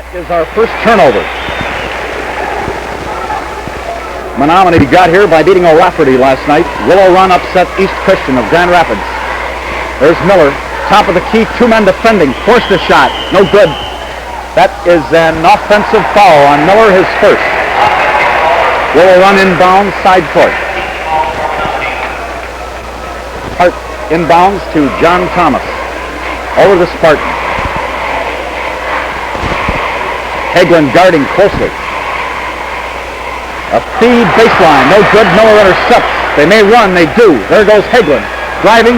Is our first turnover. Menominee got here by beating O'Rafferty last night. Willow run upset East Christian of Grand Rapids. There's Miller, top of the key, two men defending, forced a shot, no good. That is an offensive foul on Miller, his first. Willow run inbounds, side court. Hart inbounds to John Thomas. Over the Spartan. Hagelin guarding closely. A feed baseline, no good. Miller intercepts. They may run, they do. There goes Hagelin. Driving,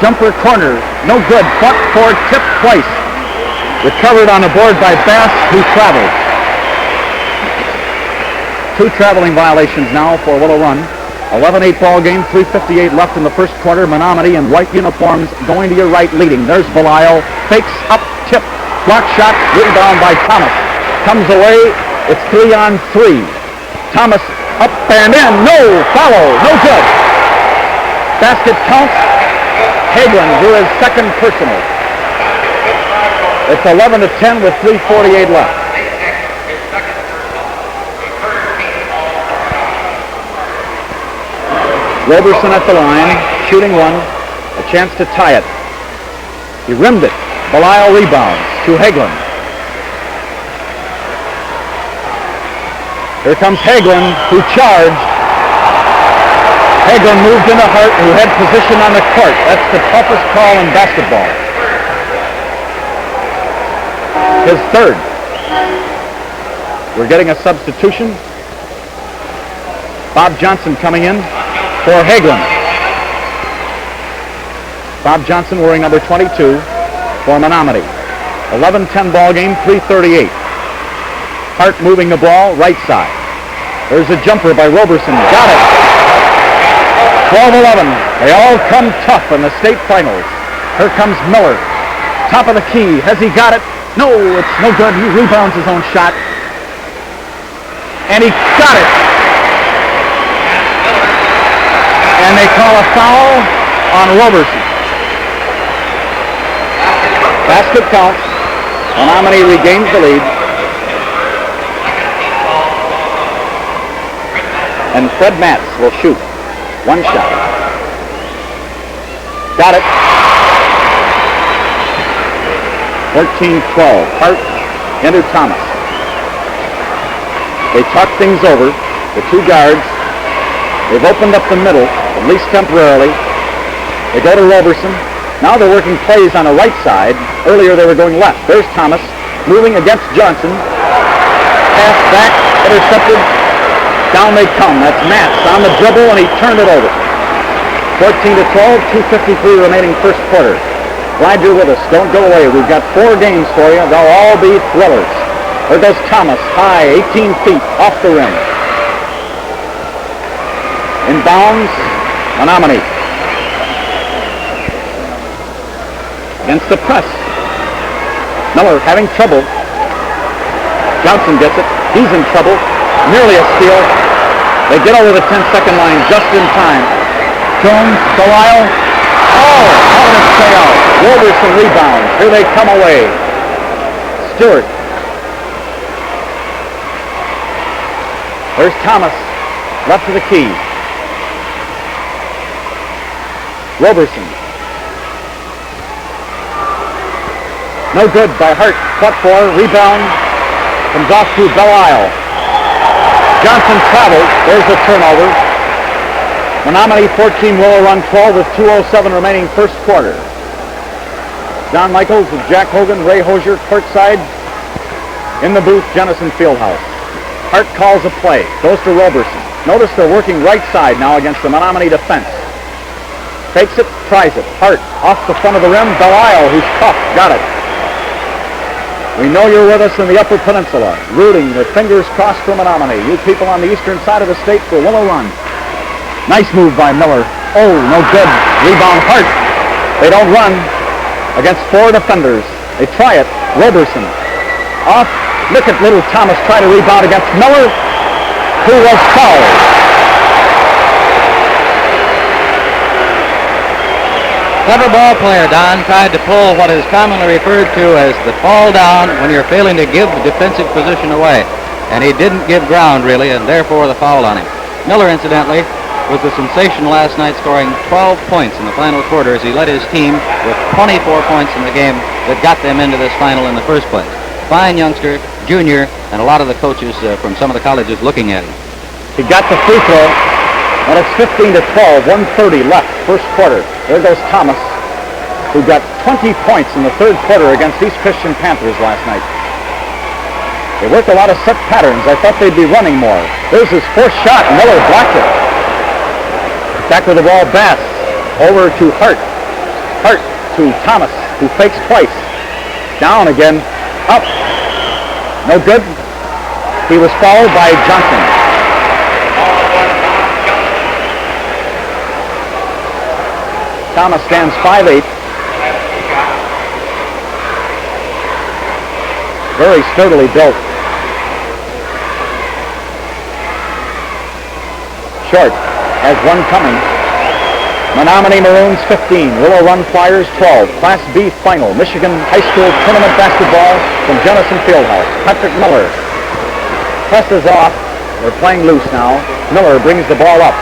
jumper corner, no good. Fought for, tipped twice. Recovered on the board by Bass, who traveled. Two traveling violations now for Willow Run. 11-8 ball game, 3:58 left in the first quarter. Menominee in white uniforms going to your right leading. There's Belial, fakes up, tip, block shot, rebound by Thomas. Comes away, it's 3-on-3. Thomas up and in, no, follow, no good. Basket counts. Hagelin drew his second personal. It's 11-10 with 3:48 left. Roberson at the line, shooting one, a chance to tie it. He rimmed it. Belial rebounds to Hagelin. Here comes Hagelin, who charged. Hagelin moved into Hart, who had position on the court. That's the toughest call in basketball. His third. We're getting a substitution. Bob Johnson coming in for Hagelin. Bob Johnson wearing number 22 for Menominee. 11-10 ball game, 3:38. Hart moving the ball, right side. There's a jumper by Roberson. Got it. 12-11. They all come tough in the state finals. Here comes Miller. Top of the key. Has he got it? No, it's no good. He rebounds his own shot. And he got it. And they call a foul on Roberson. Basket counts. Menominee regains the lead. And Fred Matz will shoot. One shot. Got it. 14-12. Hart into Thomas. They talk things over. The two guards. They've opened up the middle, at least temporarily. They go to Roberson. Now they're working plays on the right side. Earlier they were going left. There's Thomas moving against Johnson. Pass back, intercepted. Down they come. That's Matz on the dribble, and he turned it over. 14-12, 2:53 remaining first quarter. Glad you're with us. Don't go away. We've got 4 games for you. They'll all be thrillers. There goes Thomas, high, 18 feet, off the rim. Inbounds, Menominee. Against the press. Miller having trouble. Johnson gets it. He's in trouble. Nearly a steal. They get over the 10-second line just in time. Jones, Belial. Oh, how did it stay out? Roberson rebounds. Here they come away. Stewart. There's Thomas. Left of the key. Roberson. No good by Hart. Fought for. Rebound. Comes off to Belial. Johnson travels. There's the turnover. Menominee 14, Willow Run 12 with 2:07 remaining first quarter. John Michaels with Jack Hogan, Ray Hosier courtside. In the booth, Jenison Fieldhouse. Hart calls a play. Goes to Roberson. Notice they're working right side now against the Menominee defense. Fakes it, tries it. Hart off the front of the rim. Belial, who's tough, got it. We know you're with us in the Upper Peninsula, rooting with fingers crossed for Menominee. You people on the eastern side of the state for Willow Run. Nice move by Miller. Oh, no good. Rebound Hart. They don't run against 4 defenders. They try it. Roberson. Off. Look at little Thomas try to rebound against Miller, who was fouled. Clever ball player, Don, tried to pull what is commonly referred to as the fall down when you're failing to give the defensive position away. And he didn't give ground, really, and therefore the foul on him. Miller, incidentally, was the sensation last night, scoring 12 points in the final quarter as he led his team with 24 points in the game that got them into this final in the first place. Fine youngster, junior, and a lot of the coaches from some of the colleges looking at him. He got the free throw, and it's 15-12, 1:30 left, first quarter. There goes Thomas, who got 20 points in the third quarter against East Christian Panthers last night. They worked a lot of set patterns. I thought they'd be running more. There's his fourth shot. Miller blocked it. Back with the ball, Bass. Over to Hart. Hart to Thomas, who fakes twice. Down again. Up. No good. He was fouled by Johnson. Thomas stands 5'8". Very sturdily built. Short has one coming. Menominee Maroons 15, Willow Run Flyers 12. Class B final, Michigan High School Tournament Basketball from Jenison Fieldhouse. Patrick Miller presses off. They're playing loose now. Miller brings the ball up.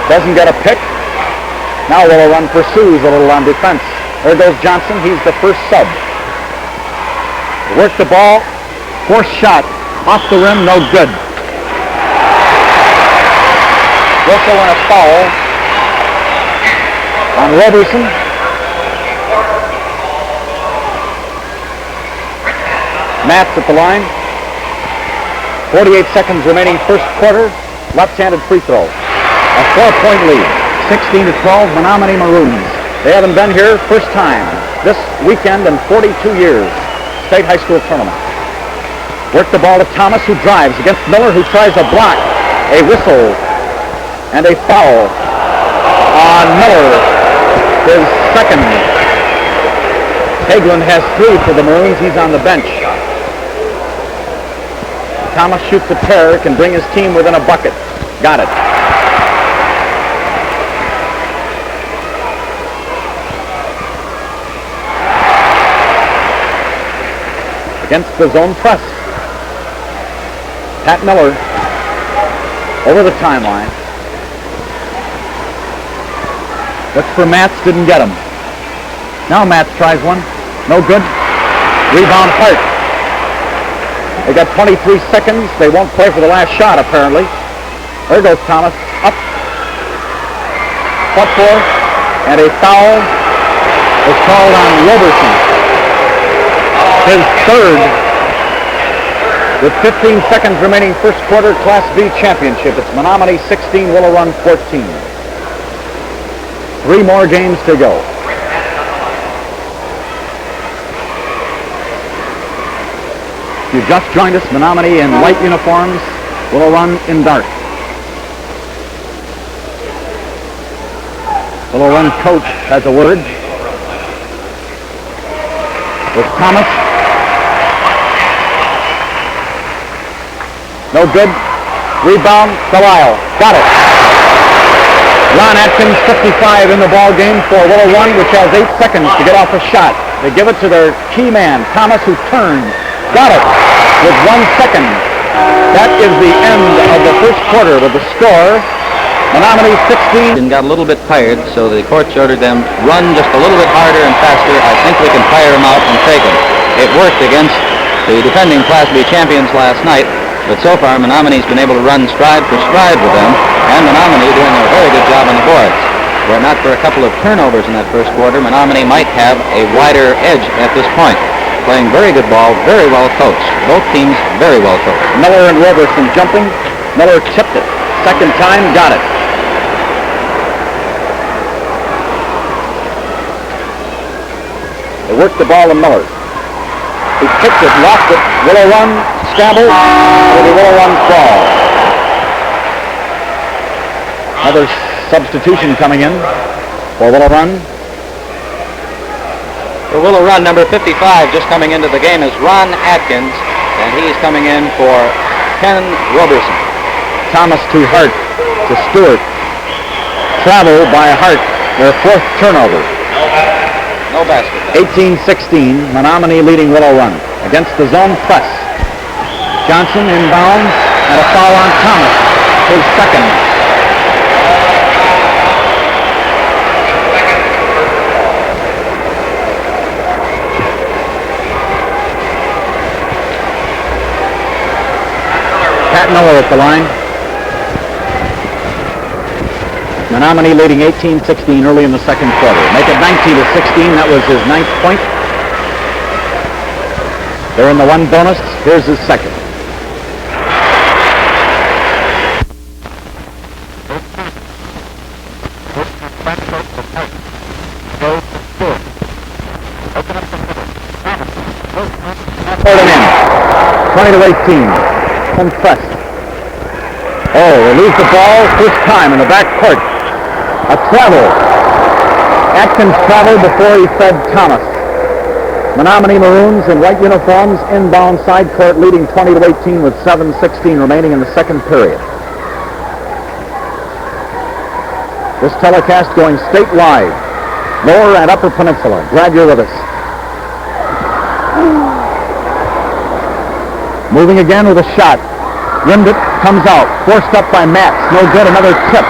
Doesn't get a pick. Now Willow Run pursues a little on defense. There goes Johnson. He's the first sub. Work the ball. Fourth shot. Off the rim. No good. Whistle and a foul on Roberson. Matz at the line. 48 seconds remaining first quarter. Left-handed free throw. A 4-point lead. 16-12, Menominee Maroons. They haven't been here first time this weekend in 42 years. State high school tournament. Work the ball to Thomas, who drives against Miller, who tries a block. A whistle and a foul on Miller. His second. Hagelin has 3 for the Maroons. He's on the bench. Thomas shoots a pair, can bring his team within a bucket. Got it. Against the zone press. Pat Miller over the timeline. Looks for Matz, didn't get him. Now Matz tries one. No good. Rebound Hart. They got 23 seconds. They won't play for the last shot, apparently. There goes Thomas. Up. Fought for. And a foul was called on Roberson. His third, with 15 seconds remaining first quarter Class B championship. It's Menominee 16, Willow Run 14. 3 more games to go. If you've just joined us, Menominee in white uniforms, Willow Run in dark. Willow Run coach has a word with Thomas. No good. Rebound, Delisle. Got it. Ron Atkins, 55 in the ball game for Willow Run, which has 8 seconds to get off a shot. They give it to their key man, Thomas, who turns. Got it with 1 second. That is the end of the first quarter with the score. Menominee 16. And got a little bit tired, so the coach ordered them run just a little bit harder and faster. I think we can tire them out and take them. It worked against the defending Class B champions last night, but so far Menominee's been able to run stride for stride with them, and Menominee doing a very good job on the boards. Were not for a couple of turnovers in that first quarter, Menominee might have a wider edge at this point. Playing very good ball, very well coached. Both teams very well coached. Miller and Roberson jumping. Miller tipped it. Second time, got it. They worked the ball to Miller. He kicked it, lost it. Willow Run scrambled. It'll be Willow Run's ball. Another substitution coming in for Willow Run. For Willow Run, number 55 just coming into the game is Ron Atkins, and he's coming in for Ken Roberson. Thomas to Hart to Stewart. Travel by Hart. Their fourth turnover. No basket. 18-16, Menominee leading Willow Run against the zone press. Johnson inbounds and a foul on Thomas, his second. Pat Miller at the line. Menominee leading 18-16 early in the second quarter. Make it 19-16. That was his 9th point. They're in the one bonus. Here's his second. Put him in. 20-18. Compressed. Oh, they lose the ball first time in the back court. A travel. Atkins traveled before he fed Thomas. Menominee Maroons in white uniforms inbound side court leading 20-18 with 7:16 remaining in the second period. This telecast going statewide, Lower and Upper Peninsula. Glad you're with us. Moving again with a shot. Rimmed it, comes out. Forced up by Matz. No good, another tip.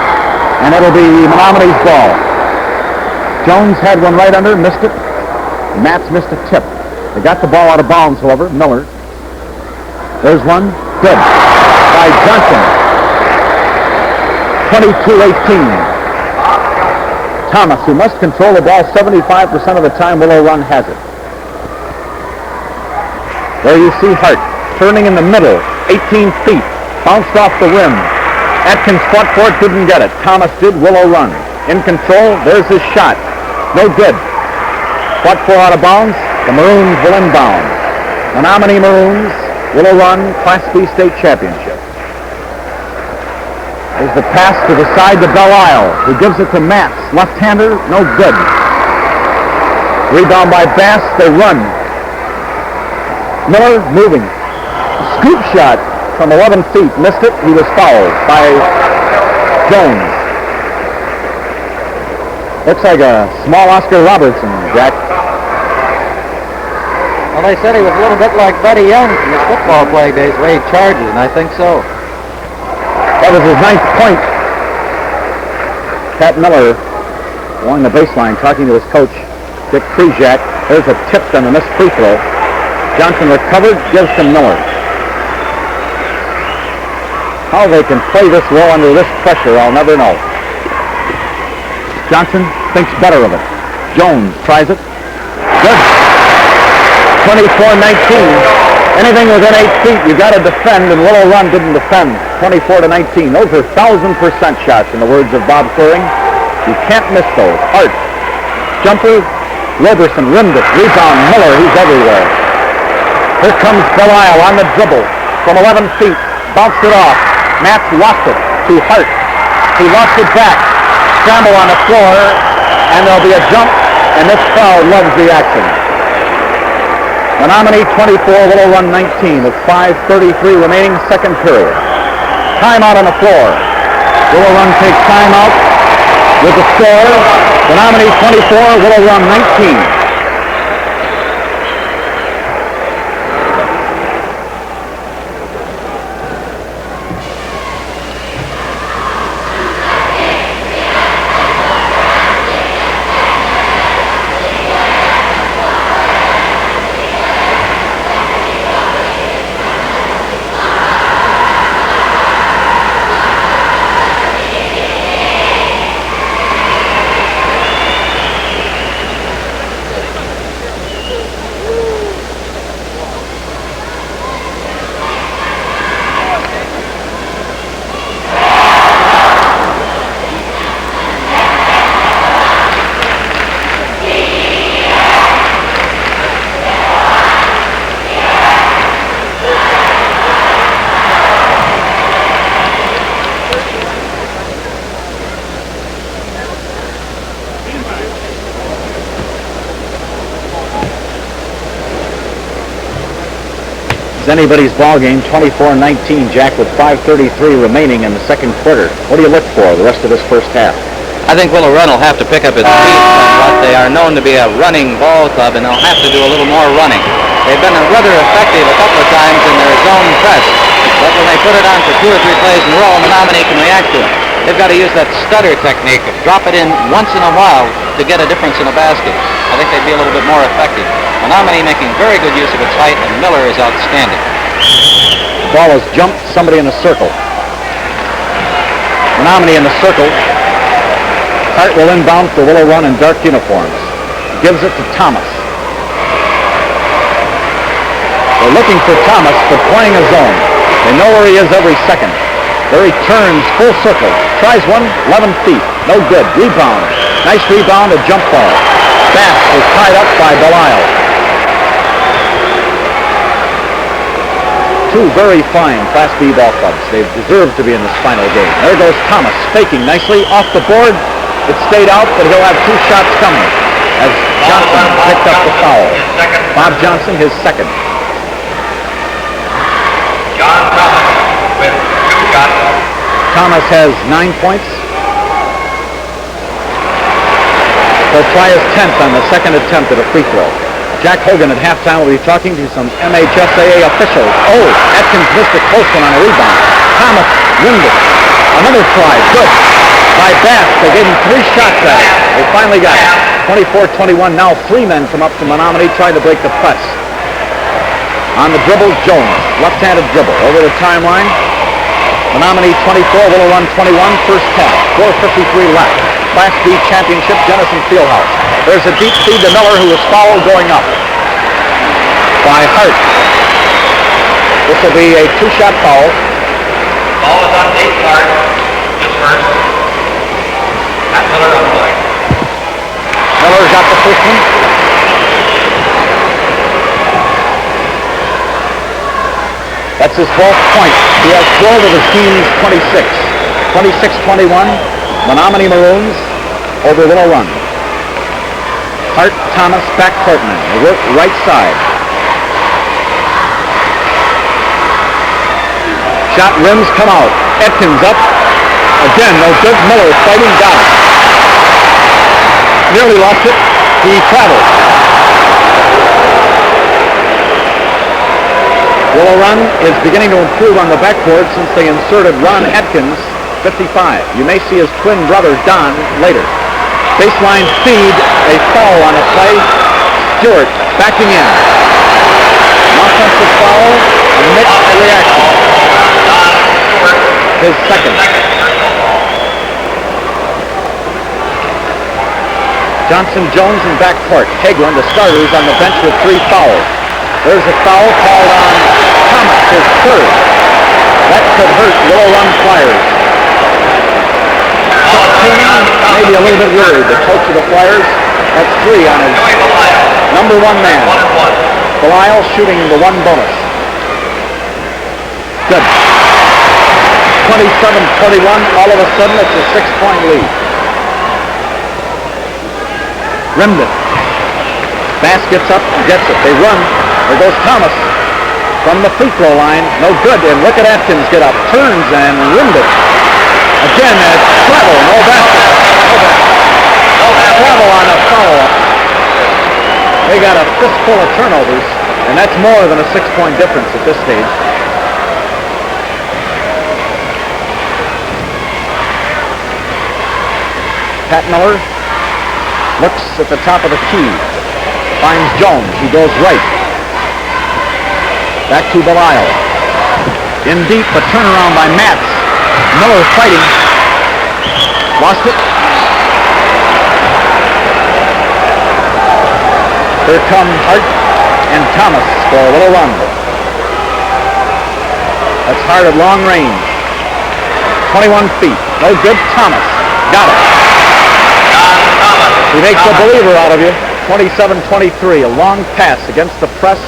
And it'll be Menominee's ball. Jones had one right under, missed it. Matz missed a tip. They got the ball out of bounds, however. Miller. There's one. Good. By Johnson. 22-18. Thomas, who must control the ball 75% of the time Willow Run has it. There you see Hart. Turning in the middle, 18 feet, bounced off the rim. Atkins fought for it, didn't get it. Thomas did, Willow Run. In control, there's his shot. No good. Fought for out of bounds, the Maroons will inbound. Menominee Maroons, Willow Run, Class B state championship. There's the pass to the side to Belle Isle, who gives it to Matz. Left-hander, no good. Rebound by Bass, they run. Miller moving. Scoop shot from 11 feet. Missed it. He was fouled by Jones. Looks like a small Oscar Robertson, Jack. Well, they said he was a little bit like Buddy Young from his football playing days, the way he charges, and I think so. That was his 9th point. Pat Miller along the baseline talking to his coach, Dick Krejak. There's a tip on the missed free throw. Johnson recovered, gives to Miller. How they can play this well under this pressure, I'll never know. Johnson thinks better of it. Jones tries it. Good. 24-19. Anything within 8 feet, you got to defend, and Willow Run didn't defend. 24-19. Those are 1,000% shots, in the words of Bob Clearing. You can't miss those. Hart. Jumper. Roberson rimmed it. Rebound. Miller. He's everywhere. Here comes Belle Isle on the dribble from 11 feet. Bounced it off. Matz lost it to Hart. He lost it back. Scramble on the floor, and there'll be a jump, and this crowd loves the action. Menominee 24, Willow Run 19 with 5:33 remaining, second period. Timeout on the floor. Willow Run takes timeout with the score. Menominee 24, Willow Run 19. Anybody's ball game, 24-19, Jack, with 5:33 remaining in the second quarter. What do you look for the rest of this first half? I think Willow Run will have to pick up its feet somewhat. They are known to be a running ball club, and they'll have to do a little more running. They've been rather effective a couple of times in their zone press, but when they put it on for 2 or 3 plays in a row, Menominee can react to it. They've got to use that stutter technique, drop it in once in a while to get a difference in a basket. I think they'd be a little bit more effective. Menominee making very good use of its height, and Miller is outstanding. The ball has jumped somebody in a circle. Menominee in the circle. Hart will inbound for Willow Run in dark uniforms. Gives it to Thomas. They're looking for Thomas, but playing a zone. They know where he is every second. There he turns, full circle. Tries one, 11 feet. No good. Rebound. Nice rebound, a jump ball. Bass is tied up by Belisle. 2 very fine Class B ball clubs. They've deserved to be in this final game. There goes Thomas, faking nicely off the board. It stayed out, but he'll have 2 shots coming as Johnson picked up the foul. Bob Johnson, his second. John Thomas with 2 shots. Thomas has 9 points. He'll try his 10th on the second attempt at a free throw. Jack Hogan at halftime will be talking to some MHSAA officials. Oh, Atkins missed a close one on a rebound. Thomas wins it. Another try. Good. By Bass. They gave him 3 shots at it. They finally got it. 24-21. Now 3 men come up to Menominee trying to break the press. On the dribble, Jones. Left-handed dribble. Over the timeline. Menominee 24, Willow Run 21. First half. 4:53 left. Class B championship, Jenison Fieldhouse. There's a deep feed to Miller, who was fouled going up by Hart. This will be a 2-shot foul. Ball is on Nate Clark. Just first. Matt Miller on point. Miller got the first one. That's his 12th point. He has 12 of his team's 26. 26-21. Menominee Maroons over Willow Run. Hart, Thomas, backcourt men. They work right side. Shot rims come out. Atkins up. Again, no good. Miller fighting down. Nearly lost it. He traveled. Willow Run is beginning to improve on the backboard since they inserted Ron Atkins, 55. You may see his twin brother, Don, later. Baseline feed, a foul on a play. Stewart backing in. An offensive foul, a mixed reaction. His second. Johnson, Jones in backcourt. Hagelin, the starters, on the bench with 3 fouls. There's a foul called on Thomas, his third. That could hurt Willow Run Flyers. Maybe a little bit worried. The coach of the Flyers, that's 3 on his number 1 man. Belisle shooting the 1 bonus. Good. 27-21. All of a sudden, it's a 6-point lead. Rimmed it. Bass gets up and gets it. They run. There goes Thomas from the free throw line. No good. And look at Atkins get up. Turns and rimmed it. Again, travel. No basket. Travel on a follow-up. They got a fistful of turnovers, and that's more than a 6-point difference at this stage. Pat Miller looks at the top of the key. Finds Jones. He goes right. Back to Belisle. In deep, a turnaround by Matz. Miller fighting. Lost it. Here come Hart and Thomas for a little run. That's Hart at long range. 21 feet. No good. Thomas. Got it. He makes a believer out of you. 27-23. A long pass against the press,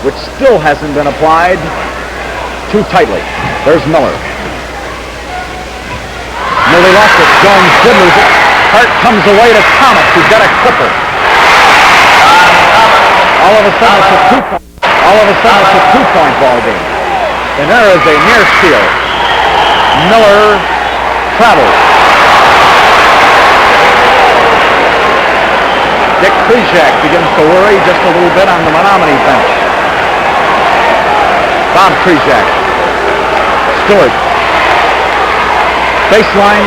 which still hasn't been applied too tightly. There's Miller. Nearly lost it. Jones did lose it. Hart comes away to Thomas, who's got a clipper. All of a sudden it's a 2-point ball game. And there is a near steal. Miller travels. Dick Krizak begins to worry just a little bit on the Menominee bench. Bob Krizak. Stewart. Baseline.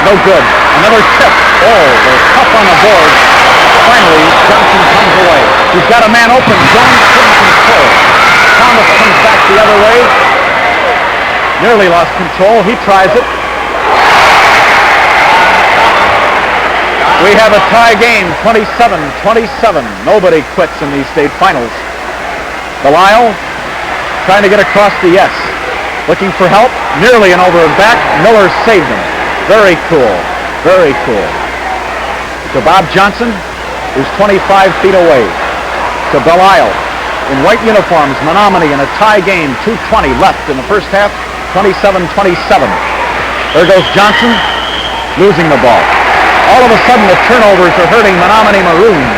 No good. Another tip. Oh, they're tough on the board. Finally, Johnson comes away. He's got a man open. Jones couldn't control. Thomas comes back the other way. Nearly lost control. He tries it. We have a tie game, 27-27. Nobody quits in these state finals. Belisle trying to get across the S. Looking for help. Nearly an over and back. Miller saved him. Very cool. Very cool. To Bob Johnson, who's 25 feet away. To Belisle in white uniforms, Menominee in a tie game, 2:20 left in the first half, 27-27. There goes Johnson, losing the ball. All of a sudden, the turnovers are hurting Menominee Maroons,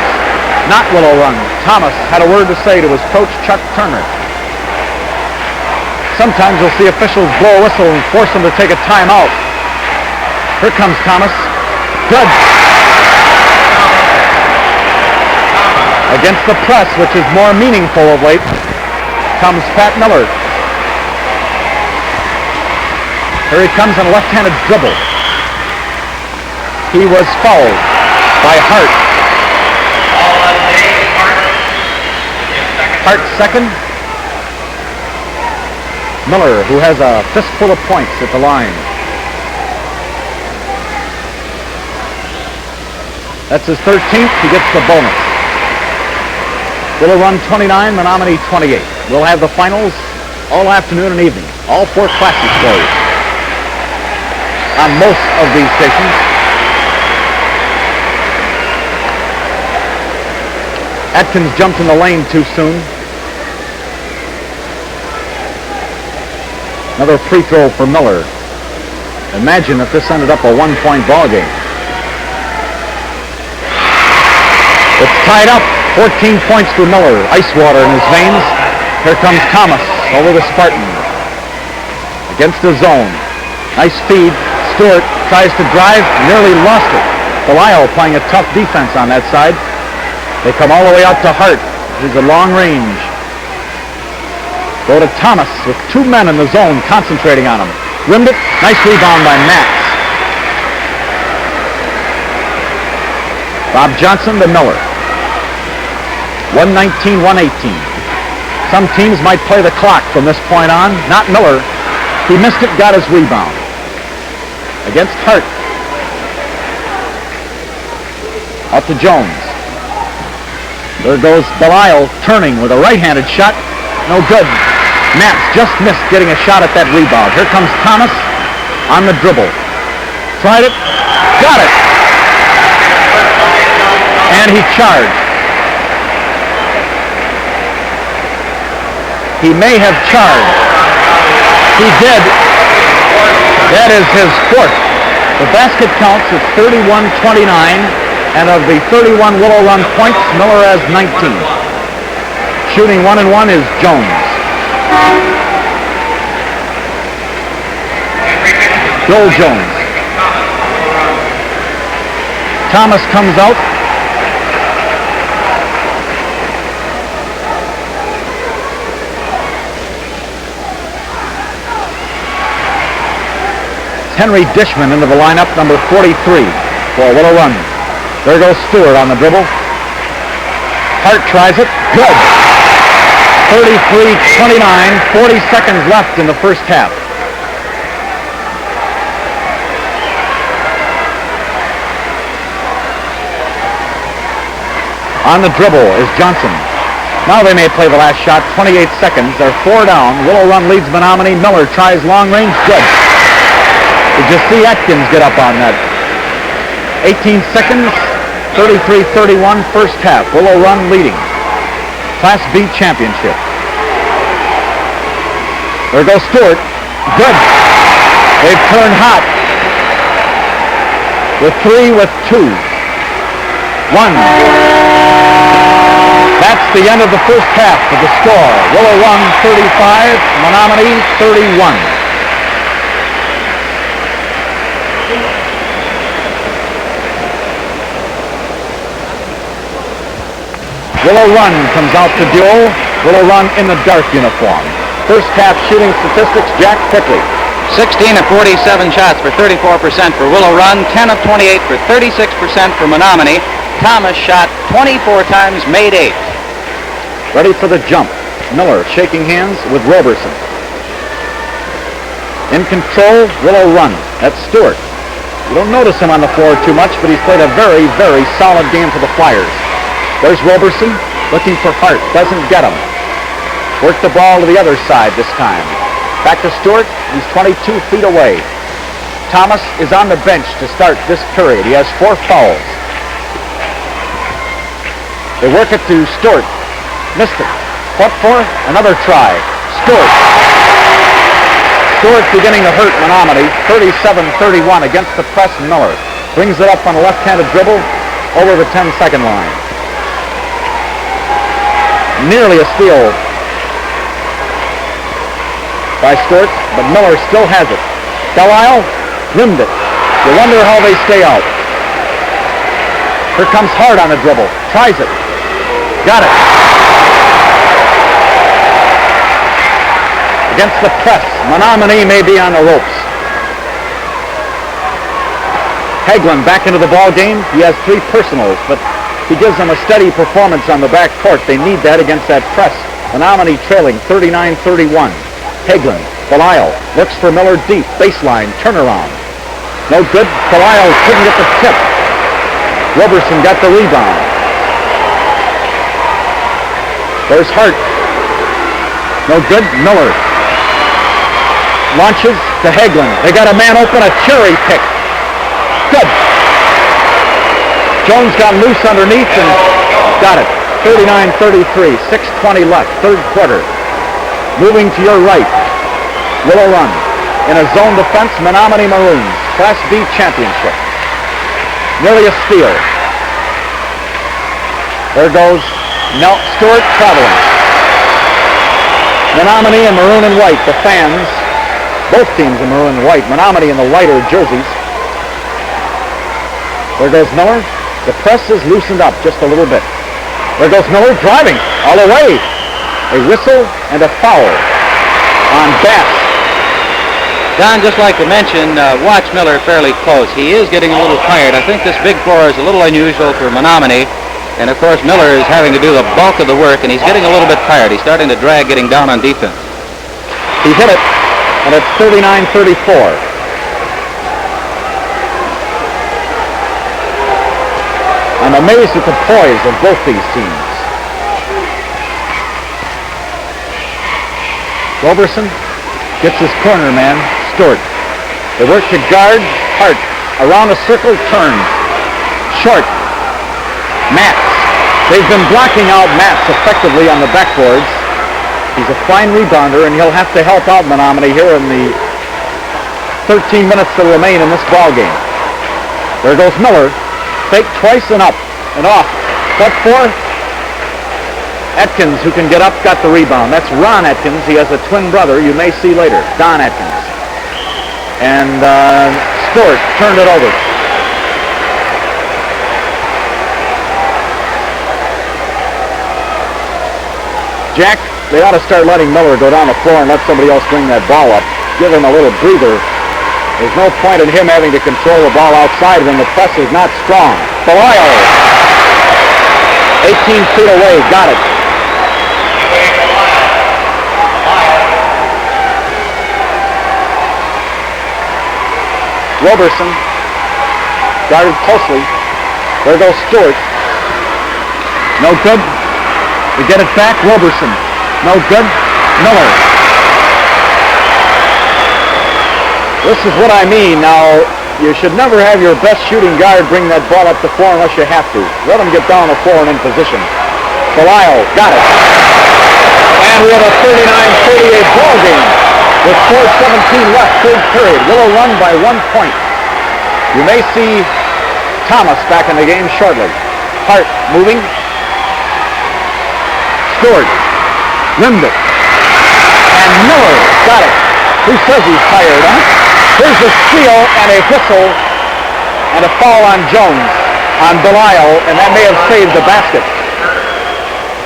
not Willow Run. Thomas had a word to say to his coach, Chuck Turner. Sometimes you'll see officials blow a whistle and force them to take a timeout. Here comes Thomas. Good. Against the press, which is more meaningful of late, comes Pat Miller. Here he comes on a left-handed dribble. He was fouled by Hart. Hart second. Miller, who has a fistful of points at the line. That's his 13th. He gets the bonus. Willow Run 29, Menominee 28. We'll have the finals all afternoon and evening. All four classes for you on most of these stations. Atkins jumped in the lane too soon. Another free throw for Miller. Imagine if this ended up a one-point ball game. It's tied up. 14 points for Miller. Ice water in his veins. Here comes Thomas over the Spartan. Against the zone. Nice feed. Stewart tries to drive. Nearly lost it. Belisle playing a tough defense on that side. They come all the way out to Hart. He's a long range. Go to Thomas with two men in the zone concentrating on him. Rimmed it. Nice rebound by Matz. Bob Johnson to Miller. 119-118. Some teams might play the clock from this point on. Not Miller. He missed it, got his rebound. Against Hart. Out to Jones. There goes Belisle turning with a right-handed shot. No good. Matz just missed getting a shot at that rebound. Here comes Thomas on the dribble. Tried it. Got it. And he charged. He may have charged. He did. That is his fourth. The basket counts as 31-29, and of the 31 Willow Run points, Miller has 19. Shooting 1 and 1 is Jones. Joel Jones. Thomas comes out. Henry Dishman into the lineup, number 43 for Willow Run. There goes Stewart on the dribble. Hart tries it. Good. 33-29, 40 seconds left in the first half. On the dribble is Johnson. Now they may play the last shot, 28 seconds. They're 4 down. Willow Run leads Menominee. Miller tries long range. Good. Did you see Atkins get up on that? 18 seconds, 33-31, first half. Willow Run leading. Class B championship. There goes Stewart. Good. They've turned hot. With 3, with 2. 1. That's the end of the first half of the score. Willow Run 35, Menominee 31. Willow Run comes out to duel. Willow Run in the dark uniform. First half shooting statistics, Jack, quickly. 16 of 47 shots for 34% for Willow Run, 10 of 28 for 36% for Menominee. Thomas shot 24 times, made 8. Ready for the jump. Miller shaking hands with Roberson. In control, Willow Run. That's Stewart. You don't notice him on the floor too much, but he's played a very, very solid game for the Flyers. There's Roberson looking for Hart. Doesn't get him. Work the ball to the other side this time. Back to Stewart. He's 22 feet away. Thomas is on the bench to start this period. He has 4 fouls. They work it to Stewart. Missed it. What for? Another try. Stewart. Stewart beginning to hurt Menominee. 37-31 against the press. Miller brings it up on a left-handed dribble over the 10-second line. Nearly a steal by Stewart, but Miller still has it. Delisle rimmed it. You wonder how they stay out. Here comes Hart on the dribble. Tries it. Got it. Against the press. Menominee may be on the ropes. Hagelin back into the ball game. He has 3 personals, but he gives them a steady performance on the back court. They need that against that press. Menominee trailing 39-31. Hagelin, Delisle looks for Miller deep. Baseline, turnaround. No good. Delisle couldn't get the tip. Roberson got the rebound. There's Hart. No good. Miller launches to Hagelin. They got a man open, a cherry pick. Good. Jones got loose underneath and got it. 39-33, 6:20 left, third quarter. Moving to your right, Willow Run. In a zone defense, Menominee Maroons, Class B championship. Nearly a steal. There goes Stewart traveling. Menominee in maroon and white, the fans. Both teams in maroon and white. Menominee in the lighter jerseys. There goes Miller. The press is loosened up just a little bit. There goes Miller driving all the way. A whistle and a foul on Bass. Don, just like to mention, watch Miller fairly close. He is getting a little tired. I think this big floor is a little unusual for Menominee. And of course, Miller is having to do the bulk of the work, and he's getting a little bit tired. He's starting to drag getting down on defense. He hit it, and it's 39-34. I'm amazed at the poise of both these teams. Roberson gets his corner man, Stewart. They work to guard Hart. Around a circle, turns. Short. Matz. They've been blocking out Matz effectively on the backboards. He's a fine rebounder, and he'll have to help out Menominee here in the 13 minutes that remain in this ball game. There goes Miller. Fake twice and up and off. What for? Atkins, who can get up, got the rebound. That's Ron Atkins. He has a twin brother you may see later, Don Atkins. And Stewart turned it over. Jack, they ought to start letting Miller go down the floor and let somebody else bring that ball up. Give him a little breather. There's no point in him having to control the ball outside when the press is not strong. Delisle, 18 feet away, got it. Roberson, guarded closely. There goes Stewart. No good. We get it back. Roberson. No good. Miller. This is what I mean. Now, you should never have your best shooting guard bring that ball up the floor unless you have to. Let him get down the floor and in position. Delisle got it. And we have a 39-38 ball game with 4:17 left, third period. Willow run by 1 point. You may see Thomas back in the game shortly. Hart moving. Stewart rimmed it. And Miller got it. Who says he's tired, huh? Here's a steal and a whistle and a foul on Jones, on Delisle, and that may have saved the basket.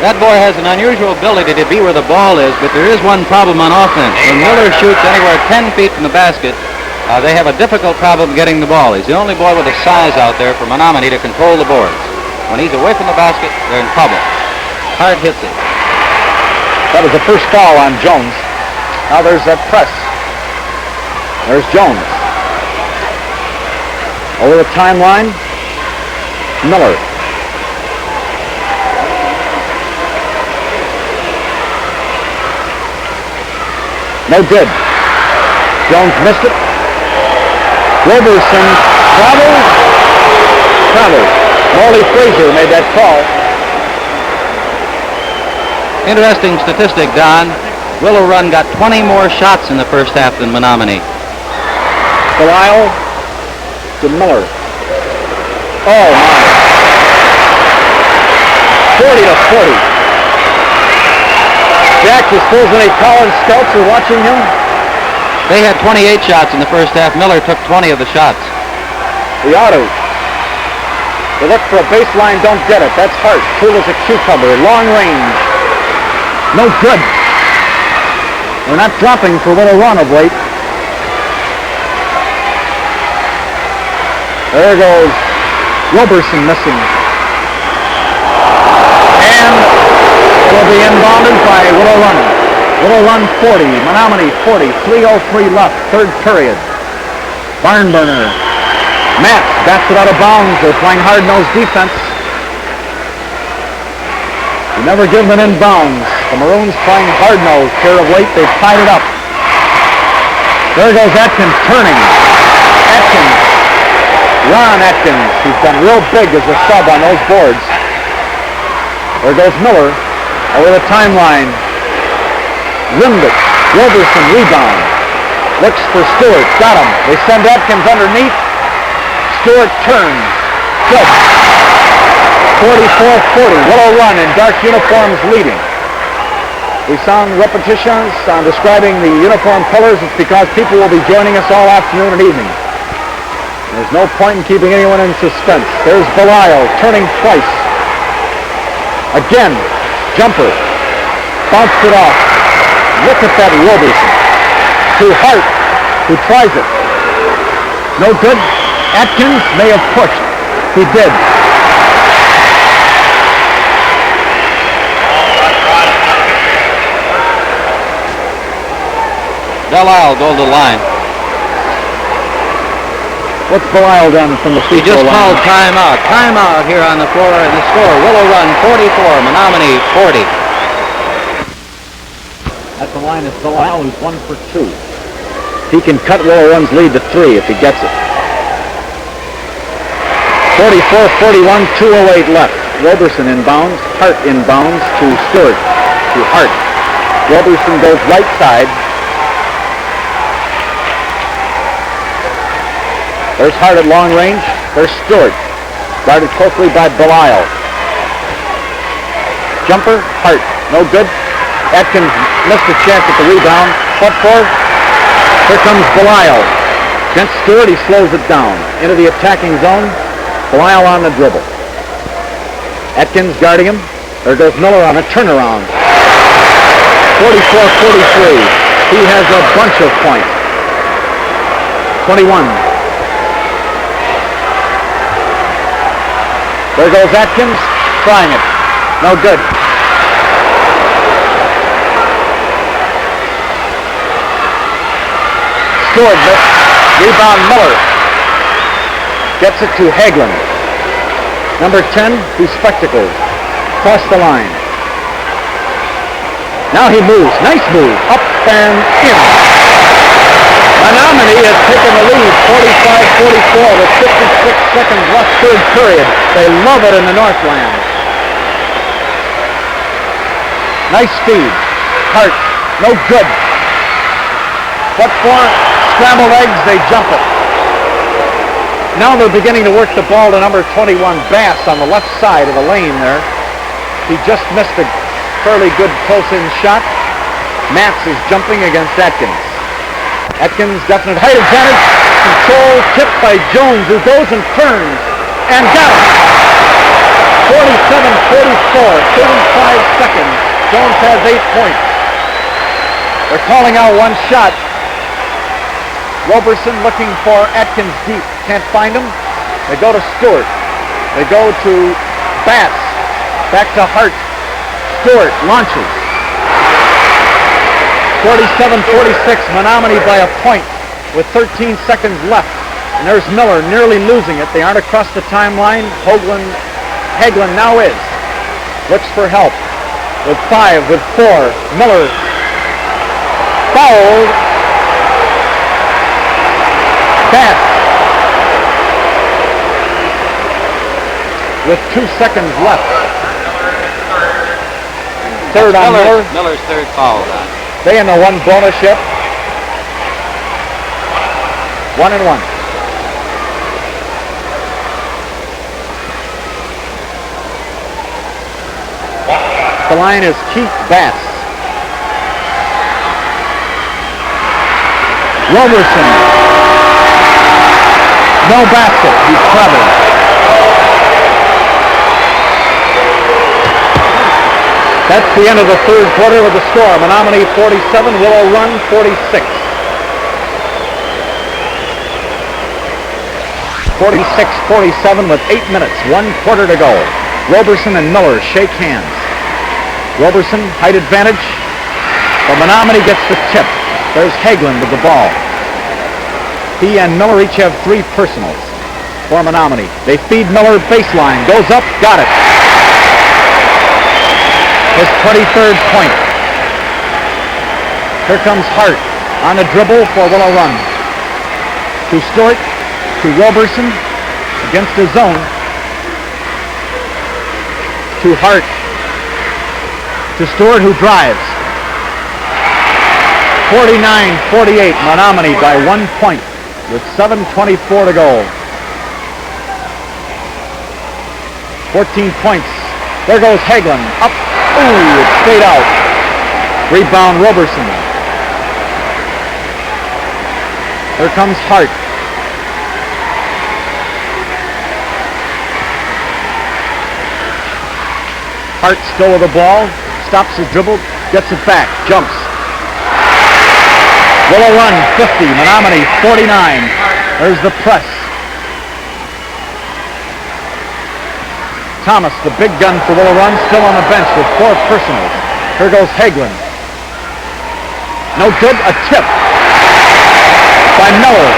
That boy has an unusual ability to be where the ball is, but there is one problem on offense. When Miller shoots anywhere 10 feet from the basket, they have a difficult problem getting the ball. He's the only boy with a size out there for Menominee to control the boards. When he's away from the basket, they're in trouble. Hart hits it. That was the first foul on Jones. Now there's that press. There's Jones. Over the timeline, Miller. No good. Jones missed it. Roberson travels. Morley Fraser made that call. Interesting statistic, Don. Willow Run got 20 more shots in the first half than Menominee. Belisle to Miller. Oh, my. 40-40. Jack, do you suppose any college scouts are watching him? They had 28 shots in the first half. Miller took 20 of the shots. The auto. They look for a baseline, don't get it. That's Hart. Cool as a cucumber. Long range. No good. They're not dropping for Willow Run of late. There goes Roberson missing. And will be inbounded by Willow Run. Willow Run 40, Menominee 40, 3:03 left, third period. Barnburner. Matt bats it out of bounds. They're playing hard-nosed defense. You never give them an inbounds. The Maroons playing hard-nosed here of late. They've tied it up. There goes Atkins turning. Atkins. Ron Atkins. He's done real big as a sub on those boards. There goes Miller. Over the timeline. Rimmed it. Roberson rebound. Looks for Stewart. Got him. They send Atkins underneath. Stewart turns. Good. 44-40. Willow Run in dark uniforms leading. We sound repetitions on describing the uniform colors. It's because people will be joining us all afternoon and evening. There's no point in keeping anyone in suspense. There's Belisle turning twice. Again. Jumper. Bounced it off. Look at that Roberson. To Hart, who tries it. No good. Atkins may have pushed. He did. Belisle go to the line. What's Belisle done from the free He just called timeout. Timeout here on the floor, and the score, Willow Run 44, Menominee 40. At the line is Belisle, who's 1 for 2. He can cut Willow Run's lead to 3 if he gets it. 44-41, 2:08 left. Roberson inbounds. Hart inbounds to Stewart. To Hart. Roberson goes right side. There's Hart at long range. There's Stewart. Guarded closely by Belisle. Jumper, Hart. No good. Atkins missed a chance at the rebound. What for? Here comes Belisle. Against Stewart, he slows it down. Into the attacking zone. Belisle on the dribble. Atkins guarding him. There goes Miller on a turnaround. 44-43. He has a bunch of points. 21. There goes Atkins, trying it. No good. Stewart missed. Rebound Miller. Gets it to Hagelin. Number 10, who's spectacles. Across the line. Now he moves. Nice move. Up and in. Menominee has taken the lead, 45-44 with 56 seconds left, third period. They love it in the Northland. Nice speed. Hart, no good. What for? Scrambled eggs, they jump it. Now they're beginning to work the ball to number 21, Bass, on the left side of the lane there. He just missed a fairly good close-in shot. Matz is jumping against Atkins. Atkins, definite height advantage. Control, tipped by Jones, who goes and turns. And got it. 35 seconds. Jones has 8 points. They're calling out one shot. Roberson looking for Atkins deep. Can't find him. They go to Stewart. They go to Bass. Back to Hart. Stewart launches. 47-46. Menominee by a point with 13 seconds left. And there's Miller nearly losing it. They aren't across the timeline. Hagelin now is. Looks for help. With 5, with 4. Miller fouled. Bass. With 2 seconds left. Third on Miller. Miller's third foul. They in the one bonus yet. 1-1. The line is Keith Bass. Roberson. No basket. He's traveling. That's the end of the third quarter with the score. Menominee 47, Willow Run 46. 46-47 with 8 minutes, 1 quarter to go. Roberson and Miller shake hands. Roberson, height advantage, but Menominee gets the tip. There's Hagelin with the ball. He and Miller each have 3 personals for Menominee. They feed Miller baseline, goes up, got it. His 23rd point. Here comes Hart on the dribble for Willow Run. To Stewart, to Roberson, against his zone. To Hart. To Stewart, who drives. 49-48, Menominee by 1 point with 7:24 to go. 14 points. There goes Hagelin. Up. Ooh, it stayed out. Rebound Roberson. Here comes Hart. Hart still with the ball. Stops his dribble. Gets it back. Jumps. Willow Run 50. Menominee 49. There's the press. Thomas, the big gun for Willow Run, still on the bench with 4 personals. Here goes Hagelin. No good. A tip by Miller.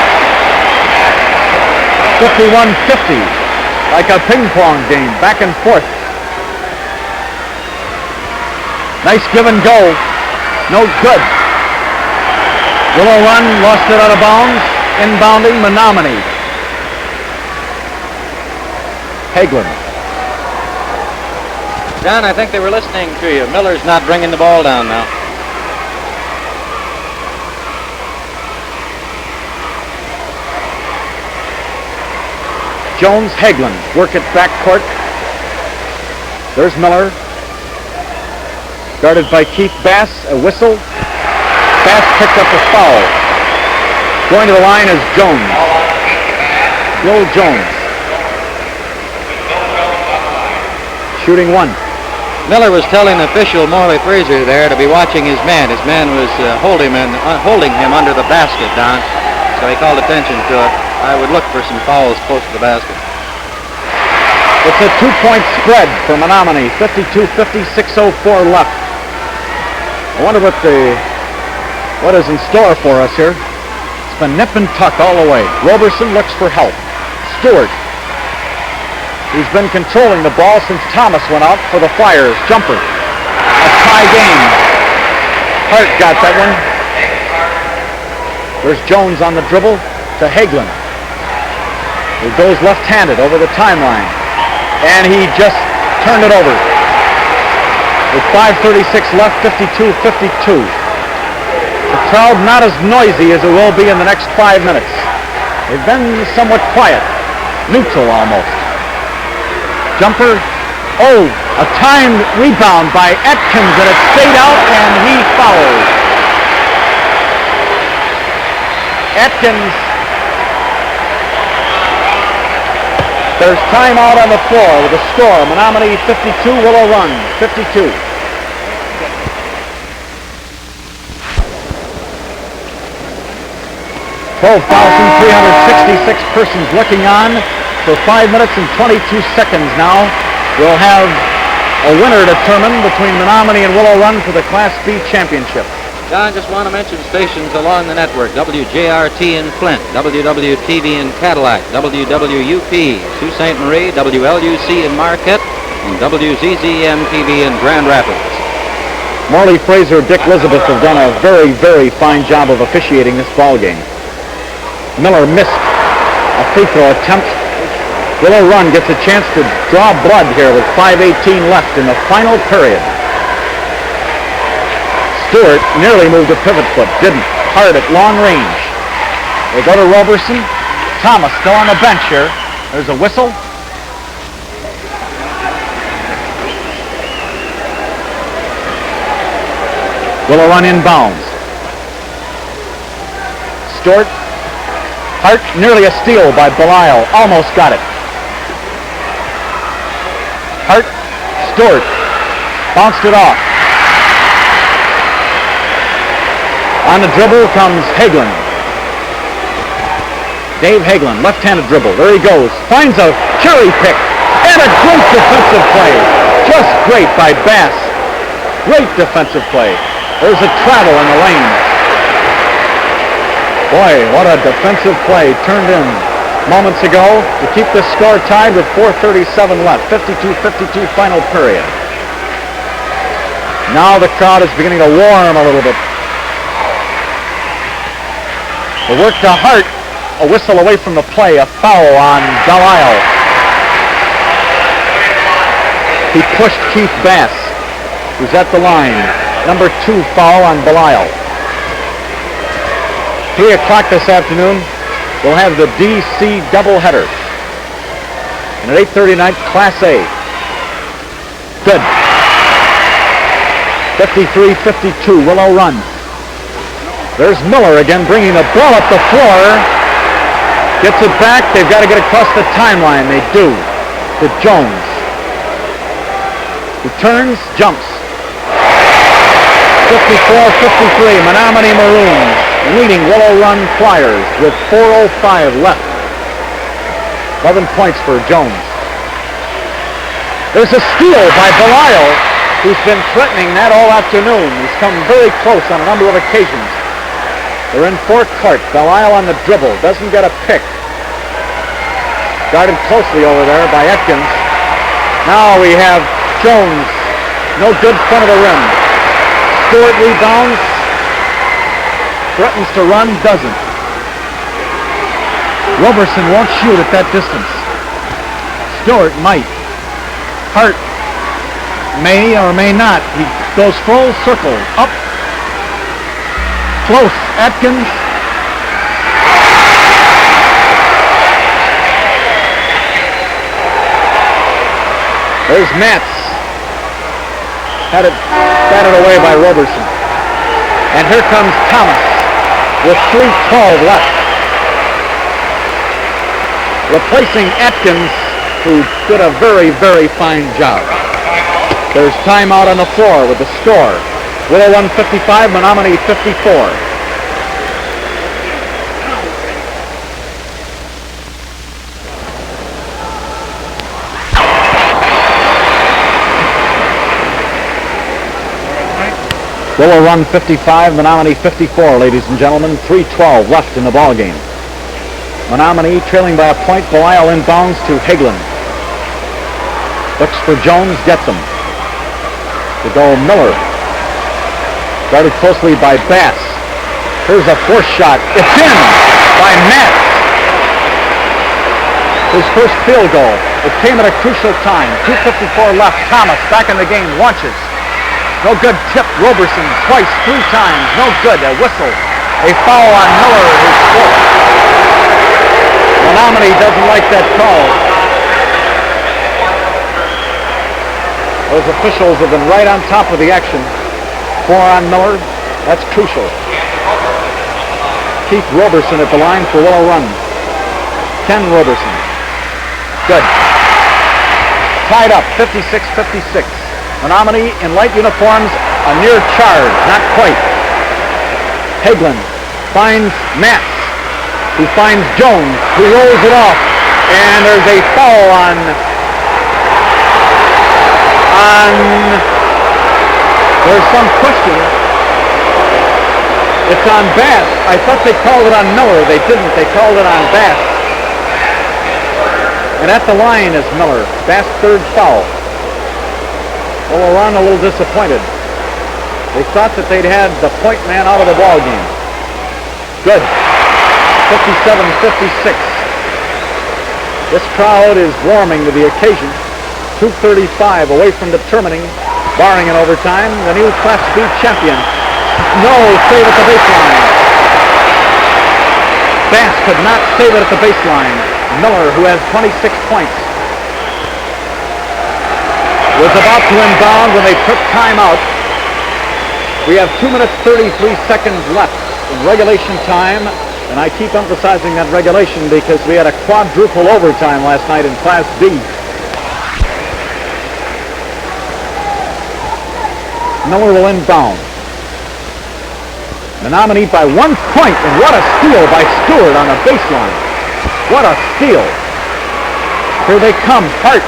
51-50. Like a ping pong game. Back and forth. Nice give and go. No good. Willow Run lost it out of bounds. Inbounding Menominee. Hagelin. John, I think they were listening to you. Miller's not bringing the ball down now. Jones, Hagelin work it backcourt. There's Miller. Guarded by Keith Bass. A whistle. Bass picked up a foul. Going to the line is Jones. Bill Jones. Shooting 1. Miller was telling official Morley Fraser there to be watching his man. His man was holding him under the basket, Don. So he called attention to it. I would look for some fouls close to the basket. It's a 2-point spread for Menominee. 52-50, 6:04 left. I wonder what is in store for us here. It's been nip and tuck all the way. Roberson looks for help. Stewart. He's been controlling the ball since Thomas went out for the Flyers. Jumper. A tie game. Hart got that one. There's Jones on the dribble to Hagelin. He goes left-handed over the timeline. And he just turned it over. With 5:36 left, 52-52. The crowd not as noisy as it will be in the next 5 minutes. They've been somewhat quiet. Neutral almost. Jumper. Oh, a timed rebound by Atkins, and it stayed out, and he fouled. Atkins. There's timeout on the floor with the score. Menominee 52, Willow Run 52. $12,366 persons looking on for 5 minutes and 22 seconds now. We'll have a winner determined between Menominee and Willow Run for the Class B championship. John, just want to mention stations along the network. WJRT in Flint, WWTV in Cadillac, WWUP, Sault Ste. Marie, WLUC in Marquette, and WZZM-TV in Grand Rapids. Marley Fraser, Dick Elizabeth have done a very, very fine job of officiating this ball game. Miller missed a free throw attempt. Willow Run gets a chance to draw blood here with 5:18 left in the final period. Stewart nearly moved a pivot foot, didn't. Hard at long range. They go to Roberson. Thomas still on the bench here. There's a whistle. Willow Run inbounds. Stewart. Hart, nearly a steal by Belial. Almost got it. Hart, Stewart. Bounced it off. On the dribble comes Hagelin. Dave Hagelin, left-handed dribble. There he goes. Finds a cherry pick. And a great defensive play. Just great by Bass. Great defensive play. There's a travel in the lane. Boy, what a defensive play turned in moments ago to keep this score tied with 4:37 left. 52-52 final period. Now the crowd is beginning to warm a little bit. The work to Hart, a whistle away from the play, a foul on Belial. He pushed Keith Bass, who's at the line. Number 2 foul on Belial. 3 o'clock this afternoon, we'll have the DC doubleheader. And at 8:30 tonight, Class A. Good. 53-52, Willow Run. There's Miller again, bringing the ball up the floor. Gets it back. They've got to get across the timeline. They do. To Jones. Who turns, jumps. 54-53, Menominee Maroons leading Willow Run Flyers with 4:05 left. 11 points for Jones. There's a steal by Belial, who's been threatening that all afternoon. He's come very close on a number of occasions. They're in four-court. Belial on the dribble. Doesn't get a pick. Guarded closely over there by Atkins. Now we have Jones. No good front of the rim. Stewart rebounds. Threatens to run. Doesn't. Roberson won't shoot at that distance. Stewart might. Hart may or may not. He goes full circle. Up. Close. Atkins. There's Matz. Had it batted away by Roberson. And here comes Thomas with 3:12 left. Replacing Atkins, who did a very, very fine job. There's timeout on the floor with the score. Willow Run 55, Menominee 54. Willow Run 55, Menominee 54, ladies and gentlemen. 3:12 left in the ball game. Menominee trailing by a point. Belial inbounds to Hagelin. Looks for Jones, gets him. To go Miller. Guarded closely by Bass. Here's a force shot. It's in by Matt. His first field goal. It came at a crucial time. 2:54 left. Thomas back in the game. Launches. No good. Tip. Roberson twice, 3 times. No good. A whistle. A foul on Miller, his fourth. Menominee doesn't like that call. Those officials have been right on top of the action. 4 on Miller. That's crucial. Keith Roberson at the line for Willow Run. Ken Roberson. Good. Tied up, 56-56. Menominee in light uniforms, a near charge, not quite. Hagelin finds Matz, who finds Jones, who rolls it off, and there's a foul on there's some question. It's on Bass. I thought they called it on Miller. They didn't. They called it on Bass. And at the line is Miller. Bass' third foul. Well, we're a little disappointed. They thought that they'd had the point man out of the ball game. Good. 57-56. This crowd is warming to the occasion. 2:35 away from determining, barring an overtime, the new Class B champion. No, save at the baseline. Bass could not save it at the baseline. Miller, who has 26 points, was about to inbound when they took time out. We have 2 minutes 33 seconds left in regulation time, and I keep emphasizing that regulation because we had a quadruple overtime last night in Class B. Miller will inbound. Menominee by 1 point, and what a steal by Stewart on the baseline. What a steal. Here they come. Hart.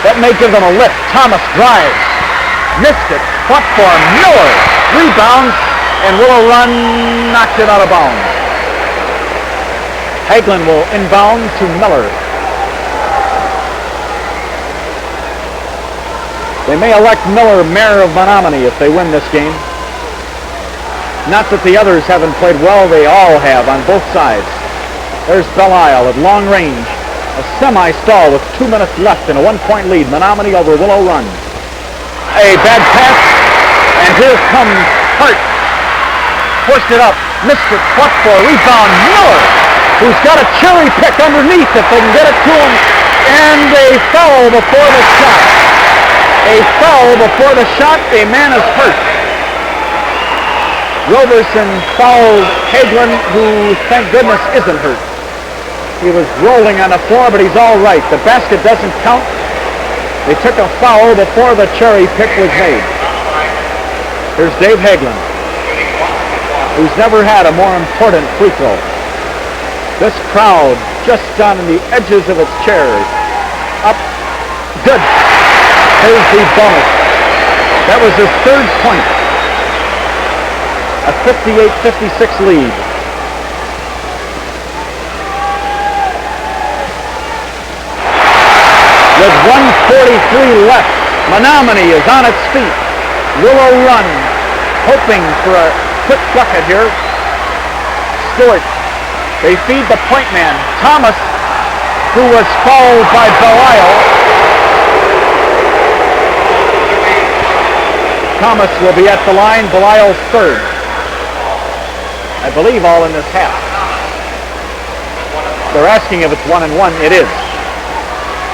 That may give them a lift. Thomas drives. Missed it. Fought for Miller. Rebounds, and Willow run knocked it out of bounds. Hagelin will inbound to Miller. They may elect Miller mayor of Menominee if they win this game. Not that the others haven't played well, they all have on both sides. There's Belisle at long range. A semi-stall with 2 minutes left and a 1-point lead. Menominee over Willow Run. A bad pass, and here comes Hart. Forced it up, missed it, fought for a rebound. Miller, who's got a cherry pick underneath if they can get it to him. And a foul before the shot. A foul before the shot. A man is hurt. Roberson fouls Hagelin, who, thank goodness, isn't hurt. He was rolling on the floor, but he's all right. The basket doesn't count. They took a foul before the cherry pick was made. Here's Dave Hagelin, who's never had a more important free throw. This crowd just on the edges of its chairs. Up. Good. Here's the bonus. That was his third point. A 58-56 lead. With 1:43 left, Menominee is on its feet. Willow Run, hoping for a quick bucket here. Stewart. They feed the point man, Thomas, who was fouled by Belisle. Thomas will be at the line, Belisle's third. I believe all in this half. They're asking if it's 1 and 1. It is.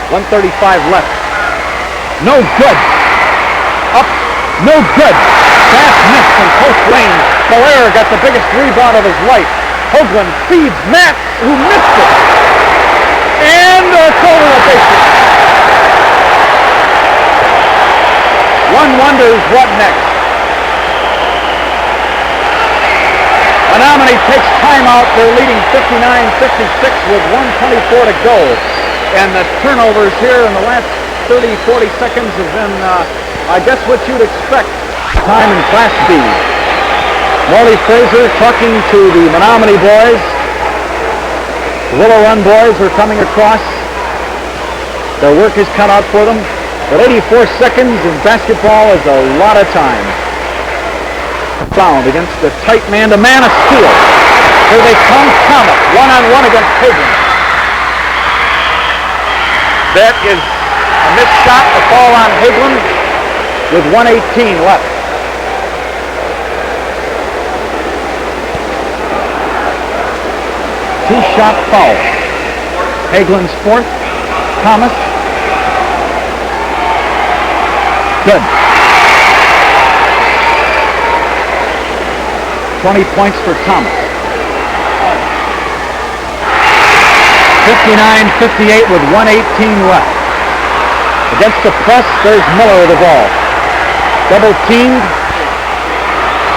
1:35 left. No good. Up. No good. Bass missed from close range. Belair got the biggest rebound of his life. Hoagland feeds Matt, who missed it. And it's over the bases. One wonders what next. Menominee takes timeout. They're leading 59-56 with 1:24 to go. And the turnovers here in the last 30, 40 seconds have been, I guess, what you'd expect. Time in Class B. Marty Fraser talking to the Menominee boys. The Willow Run boys are coming across. Their work is cut out for them. But 84 seconds in basketball is a lot of time. Found against the tight man, a man of steel. Here they come, Thomas, one-on-one against Hagelin. That is a missed shot, the fall on Hagelin with 1:18 left. Two-shot foul. Hagelin's fourth. Thomas. Good. 20 points for Thomas. 59-58 with 1:18 left. Against the press, there's Miller with the ball. Double teamed.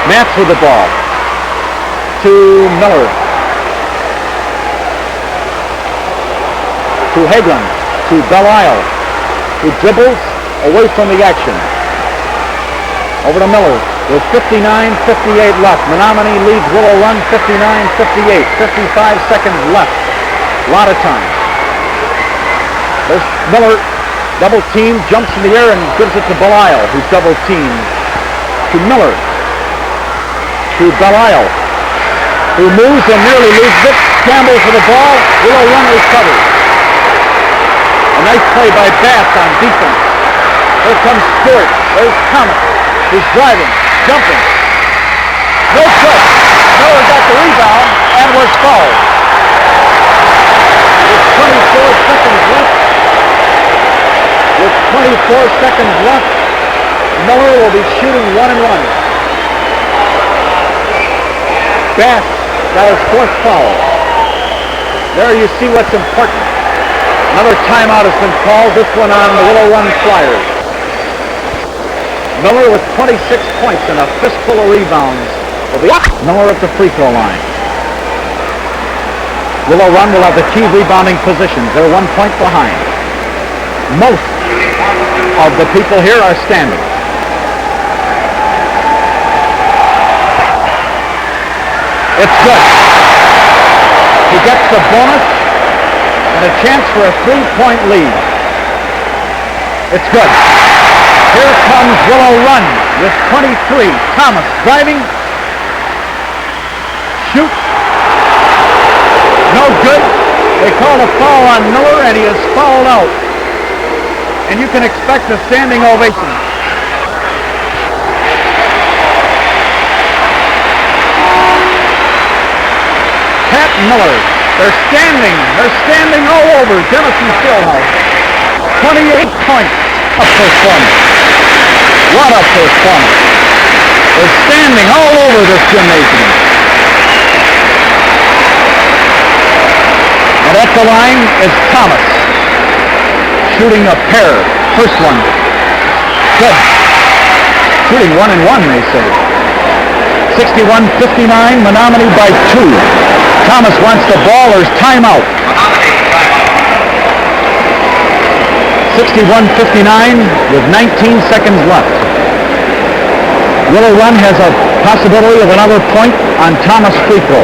Nats with the ball. To Miller. To Hagelin. To Belisle. Who dribbles away from the action. Over to Miller. With 59-58 left. Menominee leads Willow Run 59-58. 55 seconds left. A lot of time. There's Miller. Double team, jumps in the air and gives it to Belisle, who's double teamed. To Miller. To Belisle, who moves and nearly loses it. Scrambles for the ball. Willow Run recovers. A nice play by Bass on defense. Here comes Stewart. There's Thomas, who's driving, jumping. No good. Miller got the rebound and was fouled. With 24 seconds left. With 24 seconds left, Miller will be shooting 1-1. Bass got his fourth foul. There you see what's important. Another timeout has been called, this one on the Willow Run Flyers. Miller with 26 points and a fistful of rebounds. Miller at the free throw line. Willow Run will have the key rebounding positions. They're 1 point behind. Most of the people here are standing. It's good. He gets the bonus and a chance for a 3-point lead. It's good. Here comes Willow Run with 23. Thomas driving. Shoot. No good. They call a foul on Miller and he is fouled out. And you can expect a standing ovation. Pat Miller, they're standing all over Jenison Fieldhouse. 28 points. A performance. What a performance. They're standing all over this gymnasium. And at the line is Thomas. Shooting a pair. First one. Good. Shooting 1-1, they say. 61-59, Menominee by 2. Thomas wants the ball. There's timeout. 61-59 with 19 seconds left. Willow Run has a possibility of another point on Thomas' free throw.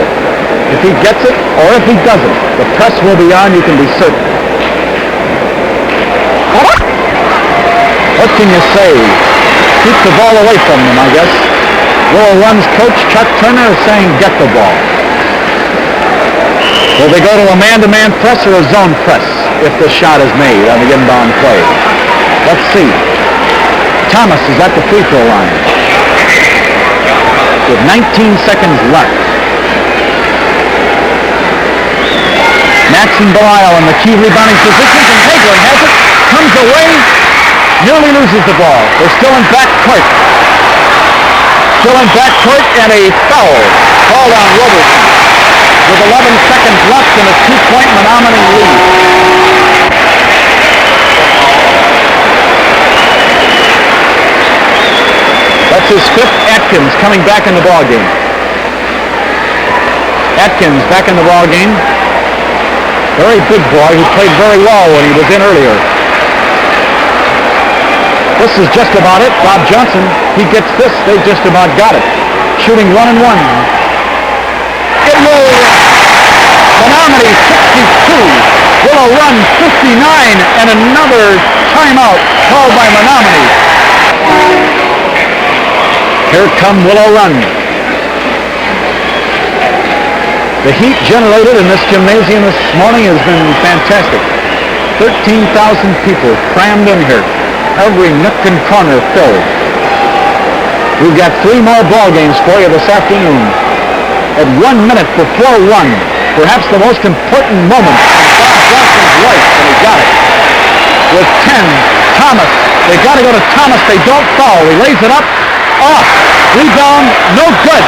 If he gets it or if he doesn't, the press will be on, you can be certain. What can you say? Keep the ball away from them, I guess. Willow Run's coach, Chuck Turner, is saying get the ball. Will they go to a man-to-man press or a zone press if the shot is made on the inbound play? Let's see. Thomas is at the free throw line with 19 seconds left. Max and Belisle in the key rebounding positions, and Hagelin has it, comes away, nearly loses the ball. They're still in backcourt. Still in backcourt, and a foul called on Robertson. With 11 seconds left and a 2-point Menominee lead. That's his fifth. Atkins coming back in the ball game. Atkins back in the ball game. Very big boy who played very well when he was in earlier. This is just about it. Bob Johnson, he gets this. They just about got it. Shooting 1-1. It will. Menominee 62. Willow Run 59. And another timeout called by Menominee. Here come Willow Run. The heat generated in this gymnasium this morning has been fantastic. 13,000 people crammed in here. Every nook and corner filled. We've got 3 more ball games for you this afternoon. At 1 minute before 1, perhaps the most important moment in Bob Johnson's life, and he got it. With 10, Thomas. They got to go to Thomas. They don't foul. He lays it up. Off. Rebound. No good.